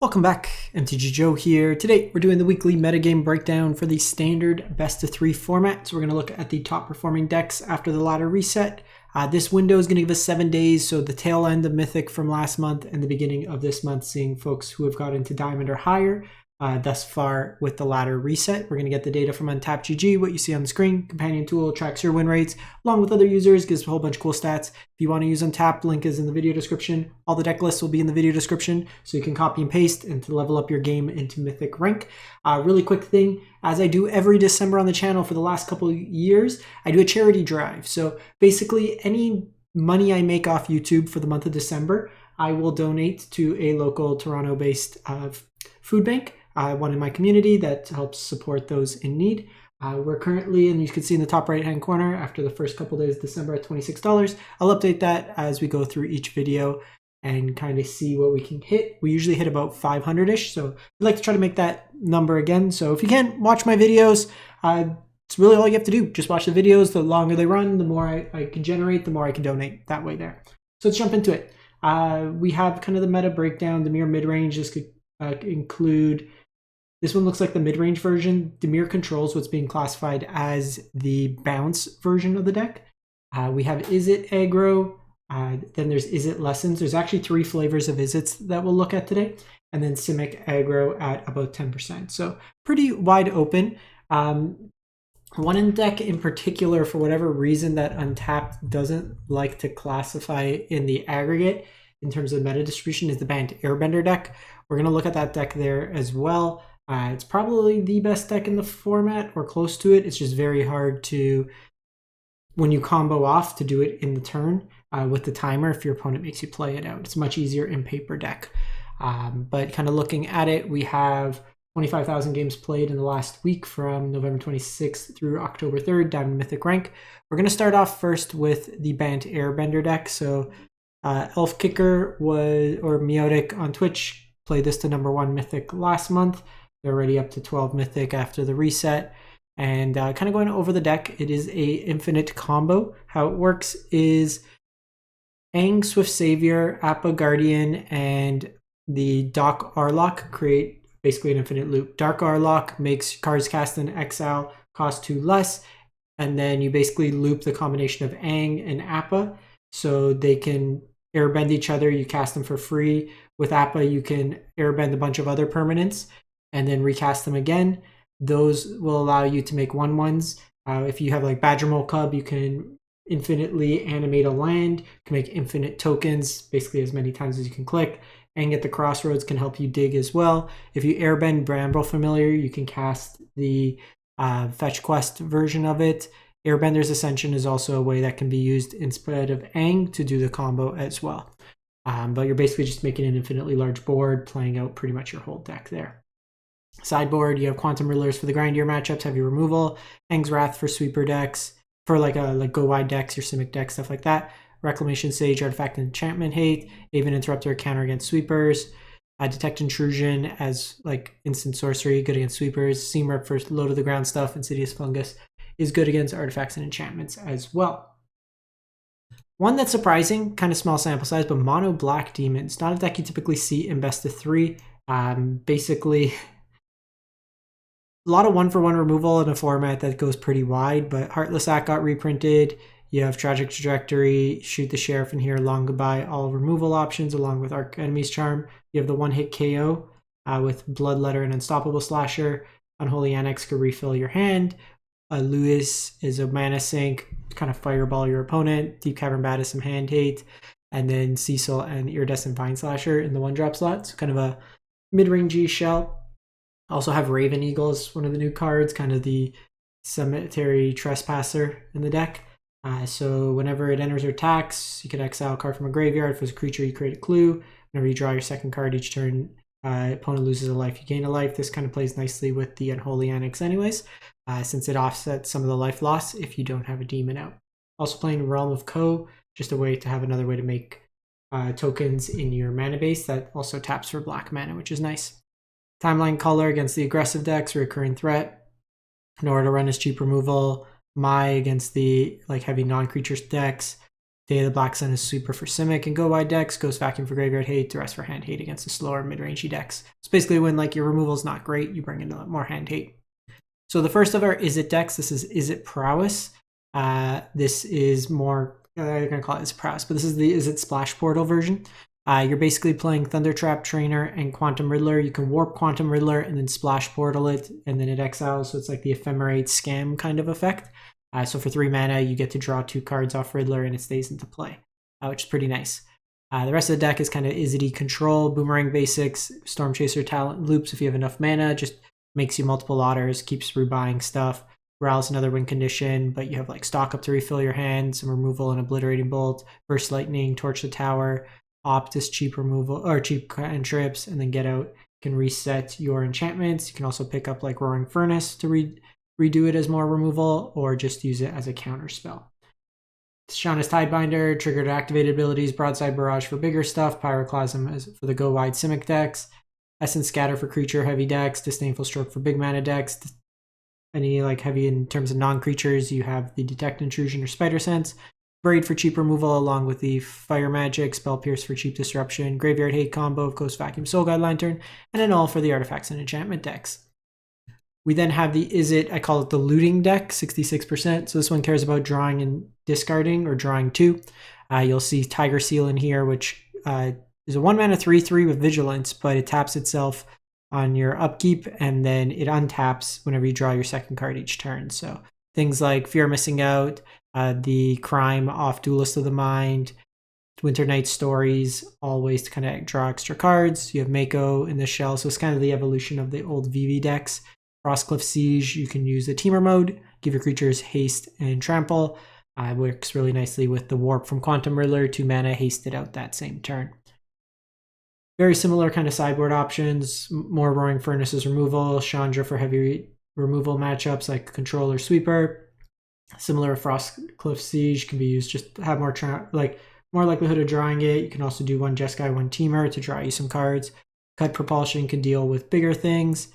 Welcome back, MTG Joe here. Today we're doing the weekly metagame breakdown for the standard best of 3 format. So we're going to look at the top performing decks after the ladder reset. This window is going to give us 7 days, so the tail end of Mythic from last month and the beginning of this month, seeing folks who have got into Diamond or higher thus far with the ladder reset. We're going to get the data from UntappedGG, what you see on the screen. Companion tool tracks your win rates along with other users, gives a whole bunch of cool stats. If you want to use Untapped, link is in the video description. All the deck lists will be in the video description, so you can copy and paste and to level up your game into Mythic rank. Really quick thing, as I do every December on the channel for the last couple of years, I do a charity drive. So basically any money I make off YouTube for the month of December, I will donate to a local Toronto-based food bank, one in my community that helps support those in need. We're currently, and you can see in the top right hand corner, after the first couple days of December at $26. I'll update that as we go through each video and kind of see what we can hit. We usually hit about 500-ish, so I'd like to try to make that number again. So if you can, watch my videos. It's really all you have to do. Just watch the videos. The longer they run, the more I can generate, the more I can donate that way there. So let's jump into it. We have kind of the meta breakdown. Dimir Midrange. This could include... This one looks like the mid-range version. Dimir Control is what's being classified as the bounce version of the deck. We have Izzet Aggro. Then there's Izzet Lessons. There's actually 3 flavors of Izzets that we'll look at today. And then Simic Aggro at about 10%. So pretty wide open. One in deck in particular, for whatever reason, that Untapped doesn't like to classify in the aggregate in terms of meta distribution is the Bant Airbender deck. We're going to look at that deck there as well. It's probably the best deck in the format or close to it. It's just very hard to, when you combo off, to do it in the turn with the timer if your opponent makes you play it out. It's much easier in paper deck. But kind of looking at it, we have 25,000 games played in the last week from November 26th through October 3rd, Diamond Mythic rank. We're going to start off first with the Bant Airbender deck. So Elf Kicker or Meowtic on Twitch played this to #1 Mythic last month. They're already up to 12 Mythic after the reset. And kind of going over the deck, it is a infinite combo. How it works is Aang, Swift Savior, Appa Guardian, and the Dark Arlok create basically an infinite loop. Dark Arlok makes cards cast in exile cost 2 less, and then you basically loop the combination of Aang and Appa so they can airbend each other. You cast them for free. With Appa, you can airbend a bunch of other permanents and then recast them again. Those will allow you to make 1/1s. If you have like Badger Mole Cub, you can infinitely animate a land, you can make infinite tokens, basically as many times as you can click. And at the Crossroads can help you dig as well. If you airbend Bramble Familiar, you can cast the Fetch Quest version of it. Airbender's Ascension is also a way that can be used instead of Aang to do the combo as well. But you're basically just making an infinitely large board, playing out pretty much your whole deck there. Sideboard, you have Quantum Rulers for the grindier matchups, heavy removal, Aang's Wrath for sweeper decks, for like go wide decks, your Simic deck, stuff like that. Reclamation Sage, Artifact and Enchantment Hate, Aven Interrupter, counter against sweepers. Detect Intrusion as like instant sorcery, good against sweepers. Seam Rip for low to the ground stuff. Insidious Fungus is good against artifacts and enchantments as well. One that's surprising, kind of small sample size, but Mono Black Demons. Not a deck you typically see in best of 3. Basically, a lot of 1-for-1 removal in a format that goes pretty wide, but Heartless Act got reprinted. You have Tragic Trajectory, Shoot the Sheriff in here, Long Goodbye, all removal options along with Arc Enemy's Charm. You have the one-hit KO with Bloodletter and Unstoppable Slasher. Unholy Annex could refill your hand. Lewis is a mana sink, kind of fireball your opponent. Deep Cavern Bat is some hand hate. And then Cecil and Iridescent Vine Slasher in the 1-drop slot. So kind of a mid-rangey shell. Also have Raven Eagle as one of the new cards, kind of the Cemetery Trespasser in the deck. So whenever it enters or attacks, you can exile a card from a graveyard. If it's a creature, you create a clue. Whenever you draw your second card each turn, opponent loses a life, you gain a life. This kind of plays nicely with the Unholy Annex anyways, since it offsets some of the life loss if you don't have a demon out. Also playing Realm of Ko, just a way to have another way to make tokens in your mana base that also taps for black mana, which is nice. Timeline Color against the aggressive decks, recurring threat. In order to run as cheap removal, Mai against the like heavy non-creature decks. Day of the Black Sun is super for Simic and Go Wide decks. Ghost Vacuum for Graveyard Hate. Duress for Hand Hate against the slower mid-rangey decks. It's basically when like your removal's not great, you bring in more Hand Hate. So the first of our Izzet decks, this is Izzet Prowess. This is more, I'm going to call it Izzet Prowess, but this is the Izzet Splash Portal version. You're basically playing Thundertrap Trainer and Quantum Riddler. You can warp Quantum Riddler and then Splash Portal it, and then it exiles, so it's like the Ephemerate Scam kind of effect. So for 3 mana, you get to draw 2 cards off Riddler and it stays into play, which is pretty nice. The rest of the deck is kind of Izzet Control, Boomerang Basics, Storm Chaser Talent Loops if you have enough mana, just makes you multiple otters, keeps rebuying stuff. Ral's another win condition, but you have like Stock Up to refill your hand, some removal and Obliterating Bolt, Burst Lightning, Torch the Tower, Optus cheap removal or cheap cantrips, and then Get Out can reset your enchantments. You can also pick up like Roaring Furnace to redo it as more removal, or just use it as a counter spell. Tishana's Tidebinder, triggered activated abilities, Broadside Barrage for bigger stuff, Pyroclasm as for the Go Wide Simic decks, Essence Scatter for creature heavy decks, Disdainful Stroke for big mana decks. Any like heavy in terms of non-creatures, you have the Detect Intrusion or Spider Sense, Braid for cheap removal along with the Fire Magic, Spell Pierce for cheap disruption, Graveyard Hate combo of Ghost Vacuum, Soul Guide Lantern, and an all for the artifacts and enchantment decks. We then have the Izzet, I call it the looting deck, 66%. So this one cares about drawing and discarding, or drawing 2. You'll see Tiger Seal in here, which is a 1 mana 3/3 with Vigilance, but it taps itself on your upkeep, and then it untaps whenever you draw your second card each turn. So things like Fear of Missing Out, the Crime off Duelist of the Mind, Winter Night Stories, all ways to kind of draw extra cards. You have Mako in the shell, so it's kind of the evolution of the old VV decks. Frostcliff Siege, you can use the Teamer mode, give your creatures haste and trample. Works really nicely with the warp from Quantum Riddler, 2 mana, hasted out that same turn. Very similar kind of sideboard options, more Roaring Furnaces removal, Chandra for heavy removal matchups like Control or Sweeper. Similar to Frostcliff Siege, can be used just to have more likelihood of drawing it. You can also do 1 Jeskai, 1 Teamer to draw you some cards. Cut Propulsion can deal with bigger things.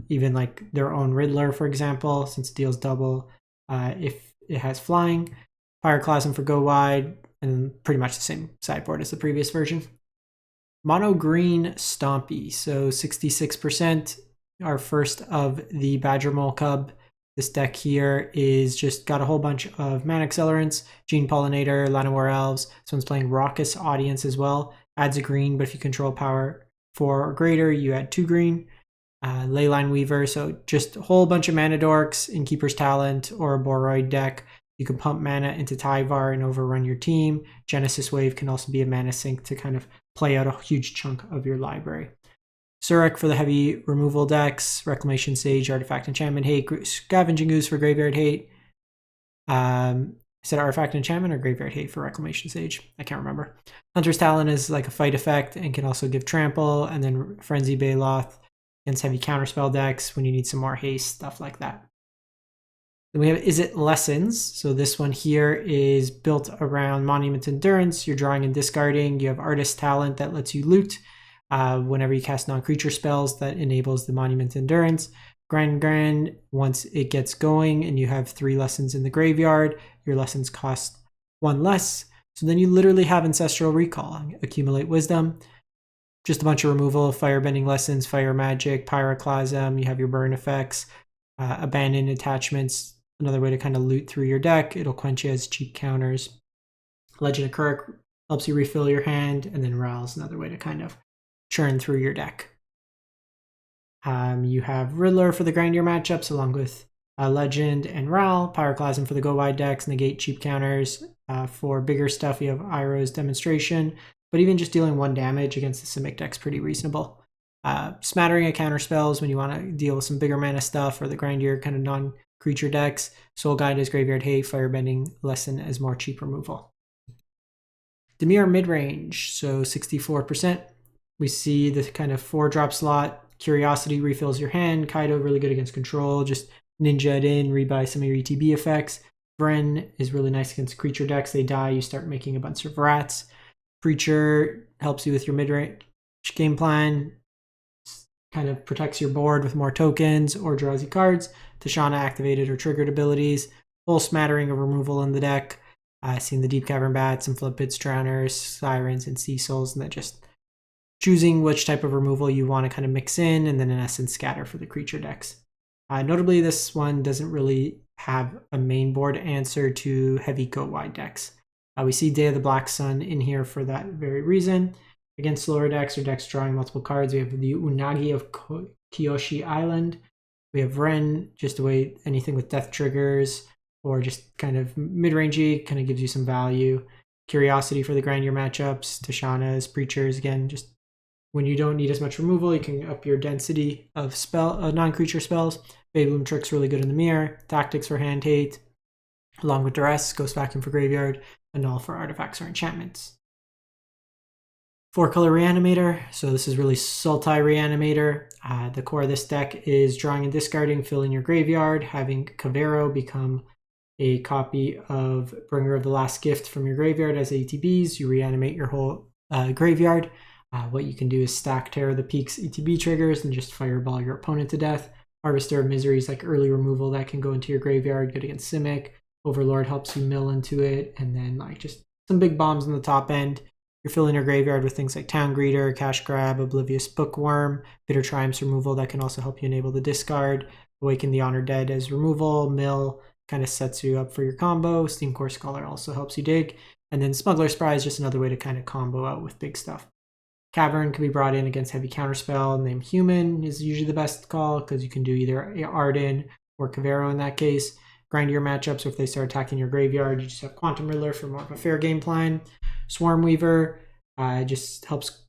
Even like their own Riddler, for example, since it deals double if it has flying. Pyroclasm for Go Wide, and pretty much the same sideboard as the previous version. Mono Green Stompy, so 66%, our first of the Badger Mole Cub. This deck here is just got a whole bunch of mana accelerants, Gene Pollinator, Llanowar Elves. This one's playing Raucous Audience as well. Adds a green, but if you control power 4 or greater, you add 2 green. Leyline Weaver, so just a whole bunch of mana dorks in Keeper's Talent or a Boroid deck. You can pump mana into Tyvar and overrun your team. Genesis Wave can also be a mana sink to kind of play out a huge chunk of your library. Surek for the heavy removal decks, Reclamation Sage, Artifact Enchantment Hate, Scavenging Ooze for Graveyard Hate. Is it Artifact Enchantment or Graveyard Hate for Reclamation Sage? I can't remember. Hunter's Talon is like a fight effect and can also give Trample, and then Frenzy Baloth against heavy counterspell decks when you need some more haste, stuff like that. Then we have Izzet Lessons. So this one here is built around Monument Endurance. You're drawing and discarding. You have Artist Talent that lets you loot whenever you cast non-creature spells that enables the Monument Endurance. Grand, once it gets going and you have 3 lessons in the graveyard, your lessons cost 1 less. So then you literally have Ancestral Recall, Accumulate Wisdom. Just a bunch of removal, Firebending Lessons, Fire Magic, Pyroclasm. You have your burn effects, Abandon Attachments, another way to kind of loot through your deck. It'll quench you as cheap counters. Legend of Kirk helps you refill your hand, and then Ral's another way to kind of churn through your deck. You have Riddler for the grindier matchups, along with Legend and Ral. Pyroclasm for the Go Wide decks, negate cheap counters. For bigger stuff, you have Iroh's Demonstration. But even just dealing 1 damage against the Simic deck's pretty reasonable. Smattering of counter spells when you want to deal with some bigger mana stuff or the grindier kind of non-creature decks. Soul Guide as Graveyard Hate, Firebending Lesson as more cheap removal. Dimir Midrange, so 64%. We see the kind of 4-drop slot. Curiosity refills your hand. Kaido really good against control. Just ninja it in, rebuy some of your ETB effects. Vren is really nice against creature decks. They die, you start making a bunch of rats. Preacher helps you with your mid-range game plan, kind of protects your board with more tokens or draws you cards. Tishana activated or triggered abilities, whole smattering of removal in the deck. Seeing the Deep Cavern Bats, some Flood Pits, Drowners, Sirens, and Sea Souls, and then just choosing which type of removal you want to kind of mix in, and then in essence scatter for the creature decks. Notably, this one doesn't really have a main board answer to heavy go-wide decks. We see Day of the Black Sun in here for that very reason. Against slower decks or decks drawing multiple cards, we have the Unagi of Kyoshi Island. We have Ren, just the way anything with death triggers, or just kind of mid-rangey, kind of gives you some value. Curiosity for the grindier matchups. Tishana's, Preachers, again, just when you don't need as much removal, you can up your density of non-creature spells. Baybloom Trick's really good in the mirror. Tactics for Hand Hate, along with Duress, Ghost Vacuum for Graveyard, and Null for artifacts or enchantments. 4-color Reanimator, so this is really Sultai Reanimator. The core of this deck is drawing and discarding, filling your graveyard, having Kavero become a copy of Bringer of the Last Gift from your graveyard as ATBs. You reanimate your whole graveyard. What you can do is stack Terror of the Peaks ETB triggers and just fireball your opponent to death. Harvester of Miseries, like early removal that can go into your graveyard, good against Simic. Overlord helps you mill into it, and then like just some big bombs on the top end. You're filling your graveyard with things like Town Greeter, Cash Grab, Oblivious Bookworm, Bitter Triumphs removal that can also help you enable the discard. Awaken the Honored Dead as removal, mill, kind of sets you up for your combo. Steam Core Scholar also helps you dig. And then Smuggler Spry is just another way to kind of combo out with big stuff. Cavern can be brought in against heavy counterspell. Name Human is usually the best call because you can do either Arden or Kavero in that case. Grind your matchups, or if they start attacking your graveyard, you just have Quantum Riddler for more of a fair game plan. Swarm Weaver just helps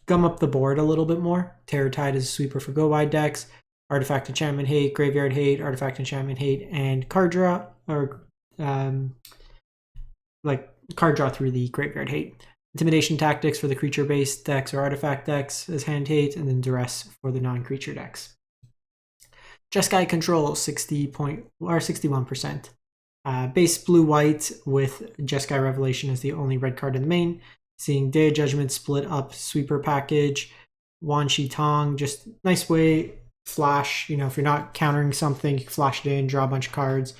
gum up the board a little bit more. Terror Tide is a sweeper for go-wide decks. Artifact Enchantment Hate, Graveyard Hate, Artifact Enchantment Hate, and card draw, or like card draw through the Graveyard Hate. Intimidation Tactics for the creature-based decks or artifact decks as Hand Hate, and then Duress for the non-creature decks. Jeskai Control, 61%. Base blue-white with Jeskai Revelation as the only red card in the main. Seeing Day of Judgment split up sweeper package. Wan Shi Tong, just nice way, flash, if you're not countering something, you can flash it in, draw a bunch of cards.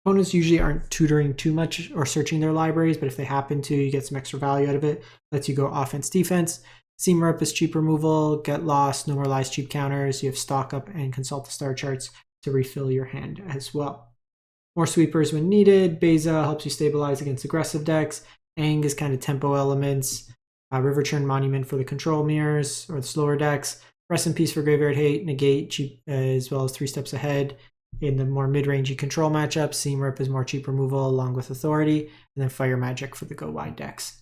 Opponents usually aren't tutoring too much or searching their libraries, but if they happen to, you get some extra value out of it. Lets you go offense, defense. Seam Rip is cheap removal, Get Lost, No More Lies, cheap counters. You have Stock Up and Consult the Star Charts to refill your hand as well. More sweepers when needed. Beza helps you stabilize against aggressive decks. Aang is kind of tempo elements. River Churn Monument for the control mirrors or the slower decks. Rest in Peace for Graveyard Hate. Negate cheap as well as 3 steps ahead. In the more mid-rangey control matchups, Seam Rip is more cheap removal along with Authority. And then Fire Magic for the go-wide decks.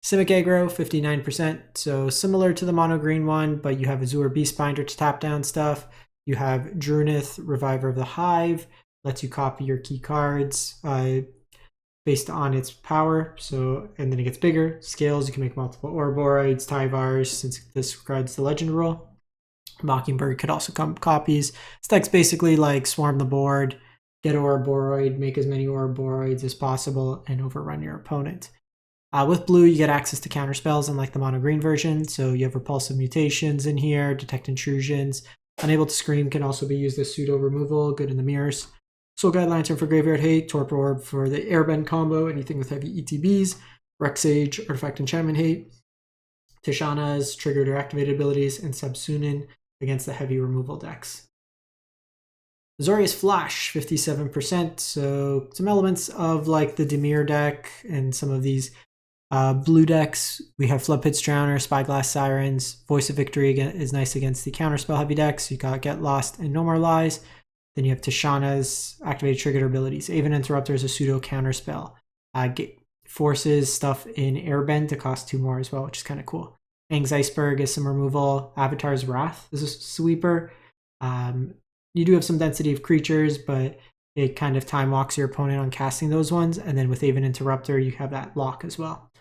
Simic Aggro, 59%, so similar to the mono green one, but you have Azure Beastbinder to tap down stuff. You have Drunith, Reviver of the Hive, lets you copy your key cards based on its power, and then it gets bigger. Scales, you can make multiple Ouroboros, Tyvars, since it discards the legend rule. Mockingbird could also come copies. This deck's basically like swarm the board, get Ouroboros, make as many Ouroboros as possible, and overrun your opponent. With blue, you get access to counter spells unlike the mono green version. So you have Repulsive Mutations in here, Detect Intrusions. Unable to Scream can also be used as pseudo removal, good in the mirrors. Soul Guide Lantern for Graveyard Hate, Torpor Orb for the Airbend combo, anything with heavy ETBs. Rexage, Artifact Enchantment Hate. Tishana's triggered or activated abilities, and Sabsunin against the heavy removal decks. Azorius Flash, 57%. So some elements of like the Dimir deck and some of these blue decks. We have Flood Pits, Drowner, Spyglass Sirens. Voice of Victory is nice against the counterspell heavy decks. You got Get Lost and No More Lies. Then you have Tishana's activated triggered abilities. Aven Interrupter is a pseudo counterspell. Forces stuff in Airbend to cost 2 more as well, which is kind of cool. Aang's Iceberg is some removal. Avatar's Wrath is a sweeper. You do have some density of creatures, but it kind of time walks your opponent on casting those ones. And then with Aven Interrupter, you have that lock as well.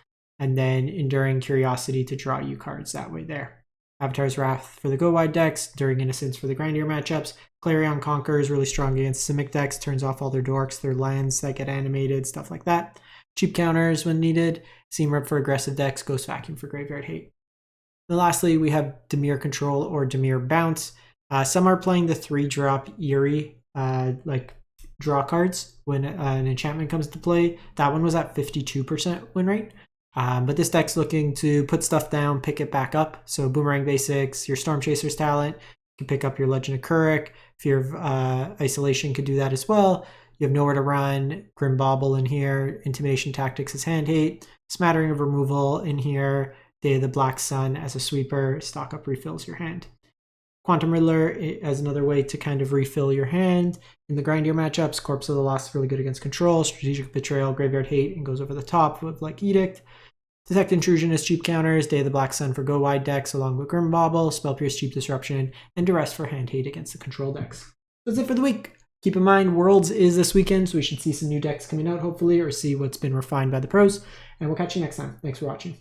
And then Enduring Curiosity to draw you cards that way there. Avatar's Wrath for the go-wide decks. Enduring Innocence for the grindier matchups. Clarion Conqueror is really strong against Simic decks. Turns off all their dorks, their lands that get animated, stuff like that. Cheap counters when needed. Seam Rip for aggressive decks. Ghost Vacuum for Graveyard Hate. And lastly, we have Dimir Control or Dimir Bounce. Some are playing the 3-drop Eerie, like draw cards when an enchantment comes into play. That one was at 52% win rate. But this deck's looking to put stuff down, pick it back up. So Boomerang Basics, your Storm Chaser's talent, you can pick up your Legend of Kurik. Fear of Isolation could do that as well. You have Nowhere to Run, Grim Bauble in here, Intimidation Tactics as hand hate, Smattering of Removal in here, Day of the Black Sun as a sweeper, stock up refills your hand. Quantum Riddler as another way to kind of refill your hand. In the grindier matchups, Corpse of the Lost is really good against control, Strategic Betrayal, Graveyard Hate, and goes over the top with like Edict. Detect Intrusion as cheap counters, Day of the Black Sun for go wide decks along with Grim Bauble, Spell Pierce cheap disruption, and Duress for hand hate against the control decks. That's it for the week. Keep in mind, Worlds is this weekend, so we should see some new decks coming out hopefully, or see what's been refined by the pros. And we'll catch you next time. Thanks for watching.